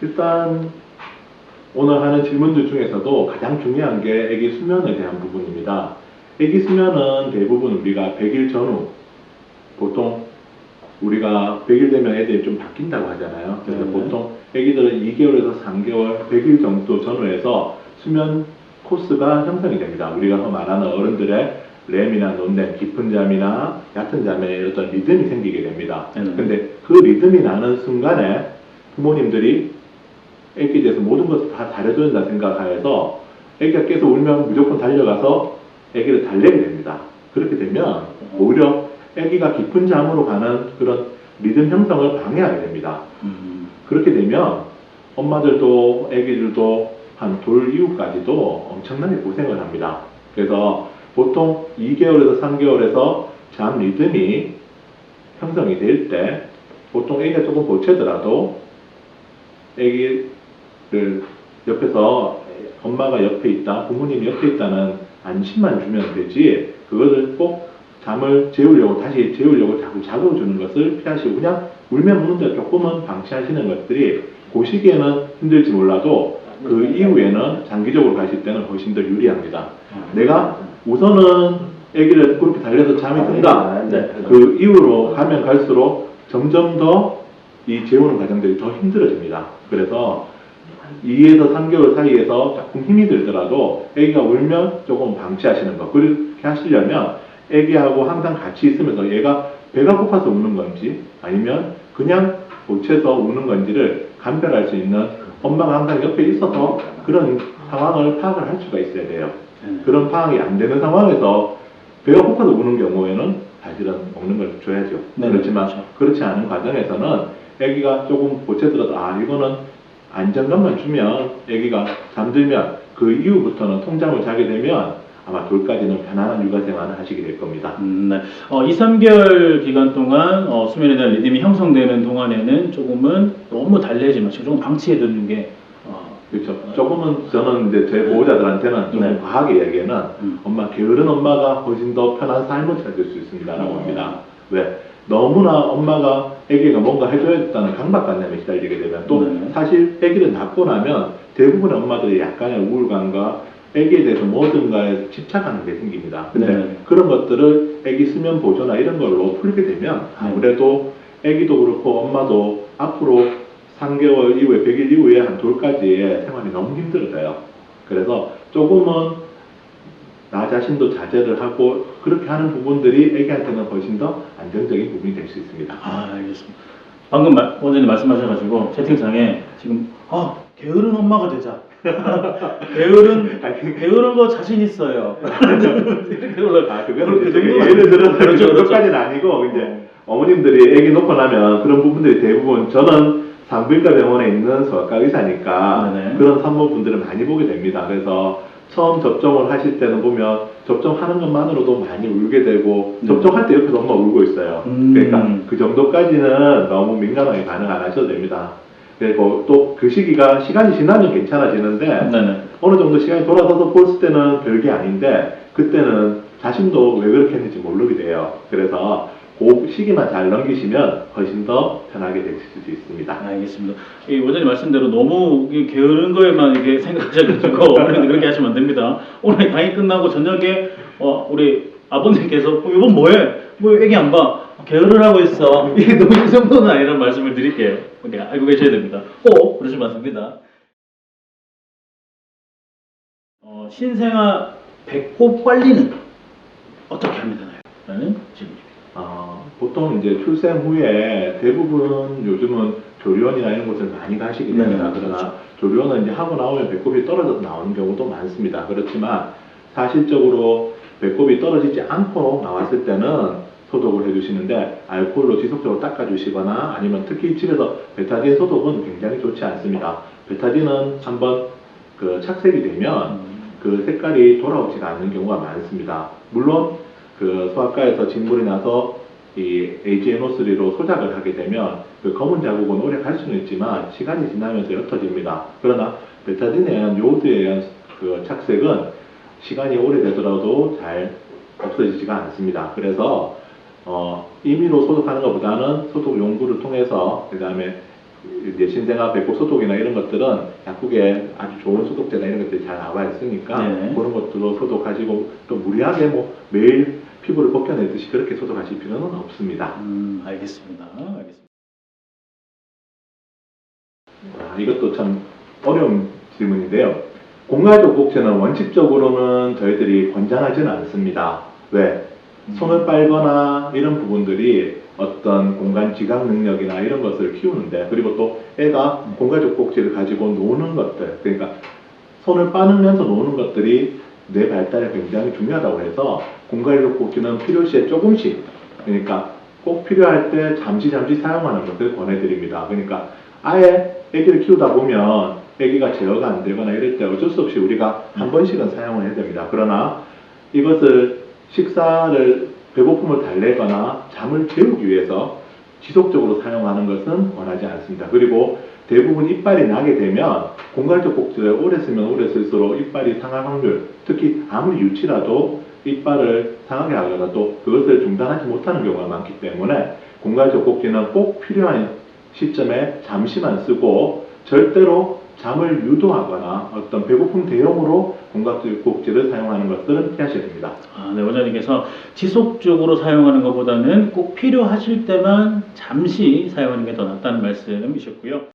일단 오늘 하는 질문들 중에서도 가장 중요한 게 아기 수면에 대한 부분입니다. 아기 수면은 대부분 우리가 100일 전후, 보통 우리가 100일 되면 애들이 좀 바뀐다고 하잖아요. 그래서 보통 아기들은 2개월에서 3개월, 100일 정도 전후에서 수면 코스가 형성이 됩니다. 우리가 말하는 어른들의 렘이나 논렘, 깊은 잠이나 얕은 잠에 어떤 리듬이 생기게 됩니다. 근데 그 리듬이 나는 순간에 부모님들이 애기에 대해서 모든 것을 다 잘해줘야 된다 생각하여서 애기가 계속 울면 무조건 달려가서 애기를 달래게 됩니다. 그렇게 되면 오히려 애기가 깊은 잠으로 가는 그런 리듬 형성을 방해하게 됩니다. 그렇게 되면 엄마들도 애기들도 한 돌 이후까지도 엄청나게 고생을 합니다. 그래서 보통 2개월에서 3개월에서 잠 리듬이 형성이 될 때 보통 애기가 조금 보채더라도 애기를 옆에서 엄마가 옆에 있다, 부모님이 옆에 있다는 안심만 주면 되지, 그것을 꼭 잠을 다시 재우려고 자꾸 자극주는 것을 피하시고 그냥 울면 우는데 조금은 방치하시는 것들이 그 시기에는 힘들지 몰라도 그 이후에는 장기적으로 가실 때는 훨씬 더 유리합니다. 내가 우선은 아기를 그렇게 달래서 잠이 든다. 그 이후로 가면 갈수록 점점 더 이 재우는 과정들이 더 힘들어집니다. 그래서 2에서 3개월 사이에서 조금 힘이 들더라도 아기가 울면 조금 방치하시는 거. 그렇게 하시려면 아기하고 항상 같이 있으면서 얘가 배가 고파서 우는 건지 아니면 그냥 보채서 우는 건지를 감별할 수 있는 엄마가 항상 옆에 있어서 그런 상황을 파악을 할 수가 있어야 돼요. 그런 파악이 안 되는 상황에서 배가 고파서 우는 경우에는 사실은 먹는 걸 줘야죠. 그렇지만 그렇지 않은 과정에서는 아기가 조금 보채더라도 이거는 안정감만 주면 아기가 잠들면 그 이후부터는 통잠을 자게 되면 아마 돌까지는 편안한 육아 생활을 하시게 될 겁니다. 2, 3개월 기간 동안 수면에 대한 리듬이 형성되는 동안에는 조금은 너무 달래지 마시고 조금 방치해 두는 게 그렇죠. 조금은 저는 이제 제 보호자들한테는 좀 과하게 이야기하는 엄마, 게으른 엄마가 훨씬 더 편한 삶을 찾을 수 있습니다라고 합니다. 왜? 너무나 엄마가 아기가 뭔가 해줘야겠다는 강박관념에 시달리게 되면 또 사실 아기를 낳고 나면 대부분의 엄마들이 약간의 우울감과 아기에 대해서 뭐든가에 집착하는 게 생깁니다. 근데 그런 것들을 아기 수면 보조나 이런 걸로 풀게 되면 아무래도 아기도 그렇고 엄마도 앞으로 3개월 이후에 100일 이후에 한 돌까지의 생활이 너무 힘들어져요. 그래서 조금은 나 자신도 자제를 하고 그렇게 하는 부분들이 아기한테는 훨씬 더 안정적인 부분이 될 수 있습니다. 알겠습니다. 방금 원장님 말씀하셔가지고 채팅창에 지금 게으른 엄마가 되자. 게으른 거 자신 있어요. 이렇게 올라. 그거는 예를 들어서 그것까지는 아니고 이제 어머님들이 아기 놓고 나면 그런 부분들이 대부분 저는 산부인과 병원에 있는 소아과 의사니까 그런 산모분들을 많이 보게 됩니다. 그래서 처음 접종을 하실 때는 보면 접종하는 것만으로도 많이 울게 되고 접종할 때 옆에서 엄마 울고 있어요. 그러니까 그 정도까지는 너무 민감하게 반응 안 하셔도 됩니다. 그리고 또 그 시간이 지나면 괜찮아지는데 어느 정도 시간이 돌아서서 볼 때는 별게 아닌데 그때는 자신도 왜 그렇게 했는지 모르게 돼요. 그래서 그 시기만 잘 넘기시면 훨씬 더 편하게 되실 수 있습니다. 알겠습니다. 이 원장님 말씀대로 너무 게으른 거에만 이게 생각하셔가지고 어머님들 그렇게 하시면 안 됩니다. 오늘 강의 끝나고 저녁에 우리 아버님께서 이번 뭐해? 뭐 애기 안 봐? 게으를 하고 있어. 이게 너무 이 정도는 아니라는 말씀을 드릴게요. 알고 계셔야 됩니다. 꼭 그러시면 안 됩니다. 신생아 배꼽 관리는 어떻게 하면 되나요? 라는 질문입니다. 보통 이제 출생 후에 대부분 요즘은 조리원이나 이런 곳을 많이 가시게 됩니다. 그러나 조리원은 이제 하고 나오면 배꼽이 떨어져서 나오는 경우도 많습니다. 그렇지만 사실적으로 배꼽이 떨어지지 않고 나왔을 때는 소독을 해주시는데 알코올로 지속적으로 닦아주시거나 아니면 특히 집에서 베타딘 소독은 굉장히 좋지 않습니다. 베타딘은 한번 그 착색이 되면 그 색깔이 돌아오지가 않는 경우가 많습니다. 물론 그 소아과에서 진물이 나서 이 AgNO3로 소작을 하게 되면 그 검은 자국은 오래 갈 수는 있지만 시간이 지나면서 옅어집니다. 그러나 베타딘에 의한 요오드에 의한 그 착색은 시간이 오래되더라도 잘 없어지지가 않습니다. 그래서 임의로 소독하는 것보다는 소독 용구를 통해서 그 다음에 이제 신생아 배꼽 소독이나 이런 것들은 약국에 아주 좋은 소독제나 이런 것들이 잘 나와 있으니까 네. 그런 것들로 소독하시고 또 무리하게 뭐 매일 피부를 벗겨내듯이 그렇게 소독하실 필요는 없습니다. 알겠습니다. 알겠습니다. 이것도 참 어려운 질문인데요. 공갈적 꼭지는 원칙적으로는 저희들이 권장하지는 않습니다. 왜? 손을 빨거나 이런 부분들이 어떤 공간 지각 능력이나 이런 것을 키우는데, 그리고 또 애가 공갈적 꼭지를 가지고 노는 것들, 그러니까 손을 빠르면서 노는 것들이 뇌 발달에 굉장히 중요하다고 해서 공갈적 꼭지는 필요시에 조금씩, 그러니까 꼭 필요할 때 잠시 사용하는 것을 권해드립니다. 그러니까 아예 아기를 키우다 보면 아기가 제어가 안 되거나 이럴 때 어쩔 수 없이 우리가 한 번씩은 사용을 해야 됩니다. 그러나 이것을 식사를 배고픔을 달래거나 잠을 재우기 위해서 지속적으로 사용하는 것은 권하지 않습니다. 그리고 대부분 이빨이 나게 되면 공갈적 꼭지를 오래 쓰면 오래 쓸수록 이빨이 상할 확률, 특히 아무리 유치라도 이빨을 상하게 하거나 또 그것을 중단하지 못하는 경우가 많기 때문에 공갈적 꼭지는 꼭 필요한 시점에 잠시만 쓰고 절대로 잠을 유도하거나 어떤 배고픔 대용으로 공갈적 꼭지를 사용하는 것들은 피하셔야 됩니다. 네, 원장님께서 지속적으로 사용하는 것보다는 꼭 필요하실 때만 잠시 사용하는 게 더 낫다는 말씀이셨고요.